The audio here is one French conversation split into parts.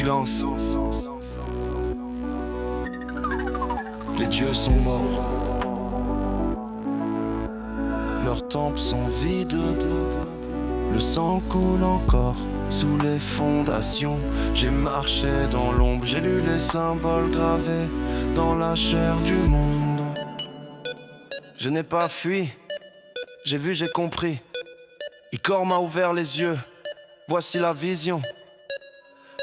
silence. Les dieux sont morts, leurs temples sont vides. Le sang coule encore sous les fondations. J'ai marché dans l'ombre, j'ai lu les symboles gravés dans la chair du monde. Je n'ai pas fui, j'ai vu, j'ai compris. Icor m'a ouvert les yeux, voici la vision.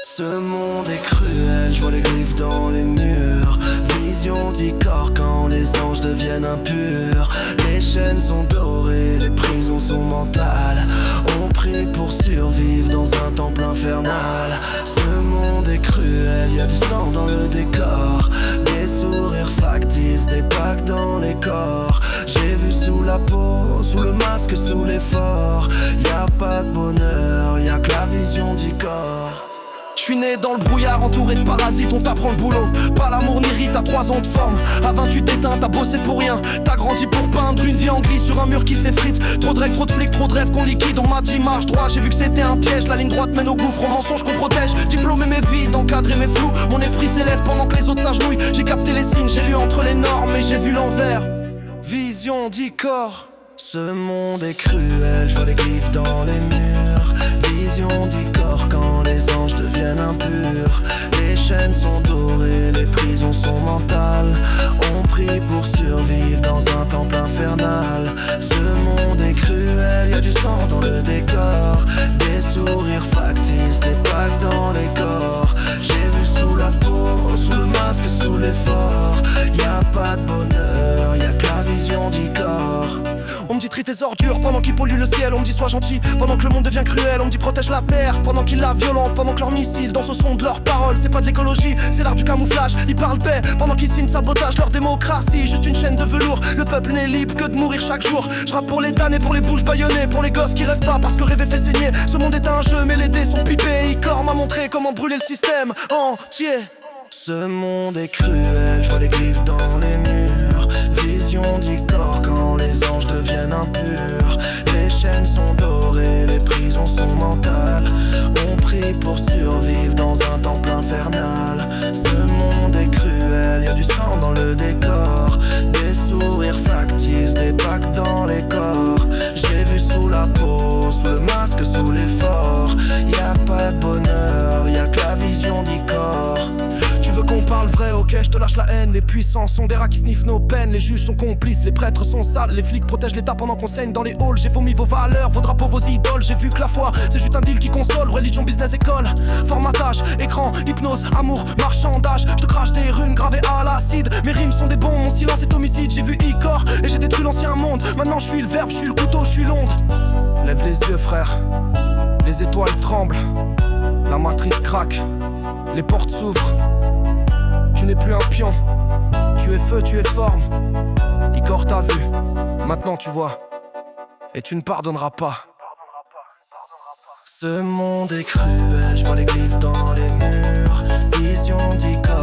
Ce monde est cruel, je vois les glyphes dans les murs. Vision d'Icor quand les anges deviennent impurs. Les chaînes sont dorées, les prisons sont mentales. On prie pour survivre dans un temple infernal. Ce monde est cruel, y a du sang dans le décor. Des sourires factices, des bacs dans les corps. J'ai vu sous la peau, sous le masque, sous l'effort. Y a pas de bonheur, y a que la vision d'Icor. Je suis né dans le brouillard entouré de parasites, on t'apprend le boulot. Pas l'amour ni rite, t'as 3 ans de forme. À 20 tu t'éteins, t'as bossé pour rien. T'as grandi pour peindre une vie en gris sur un mur qui s'effrite. Trop de règles, trop de flics, trop de rêves qu'on liquide. On m'a dit marche droit, j'ai vu que c'était un piège. La ligne droite mène au gouffre, au mensonge qu'on protège. Diplômé mais vide, encadré mais flou. Mon esprit s'élève pendant que les autres s'agenouillent. J'ai capté les signes, j'ai lu entre les normes et j'ai vu l'envers. Vision d'Icor. Ce monde est cruel, je vois les glyphes dans les murs. Vision d'Icor quand les anges deviennent impurs. Les chaînes sont dorées, les prisons sont mentales. On prie pour survivre dans un temple infernal. Ce monde est cruel, y a du sang dans le décor. Des sourires factices, des bacs dans les corps. J'ai vu sous la peau, sous le masque, sous l'effort. Y a pas de bonheur, y a que la vision d'Icor. On me dit trie tes ordures pendant qu'ils polluent le ciel. On me dit sois gentil pendant que le monde devient cruel. On me dit protège la terre pendant qu'ils la violentent. Pendant que leurs missiles dansent au son de leurs paroles. C'est pas de l'écologie, c'est l'art du camouflage. Ils parlent paix pendant qu'ils signent sabotage leur démocratie. Juste une chaîne de velours, le peuple n'est libre que de mourir chaque jour. Je rappe pour les damnés, pour les bouches bâillonnées. Pour les gosses qui rêvent pas parce que rêver fait saigner. Ce monde est un jeu mais les dés sont pipés. Icor m'a montré comment brûler le système entier. Ce monde est cruel, je vois les glyphes dans les murs. Vision d'Icor quand les anges deviennent impurs. Les chaînes sont dorées, les prisons sont mentales. On prie pour survivre dans un temple infernal. Ce monde est cruel, y a du sang dans le décor. Des sourires factices, des bacs dans les corps. J'ai vu sous la peau, sous le masque, sous l'effort. Y a pas de bonheur, y a que la vision d'Icor. Tu veux qu'on parle vrai, ok, je te lâche la haine. Les puissants sont des rats qui sniffent nos peines. Les juges sont complices, les prêtres sont sales. Les flics protègent l'état pendant qu'on saigne dans les halls. J'ai vomi vos valeurs, vos drapeaux, vos idoles. J'ai vu que la foi, c'est juste un deal qui console. Religion, business, école, formatage, écran, hypnose, amour, marchandage. Je te crache des runes gravées à l'acide. Mes rimes sont des bombes, mon silence est homicide. J'ai vu Icor et j'ai détruit l'ancien monde. Maintenant je suis le verbe, je suis le couteau, je suis l'onde. Lève les yeux frère, les étoiles tremblent. La matrice craque, les portes s'ouvrent. Tu n'es plus un pion, tu es feu, tu es forme. Icor t'a vu, maintenant tu vois, et tu ne pardonneras pas. Ce monde est cruel, je vois les glyphes dans les murs. Vision d'Icor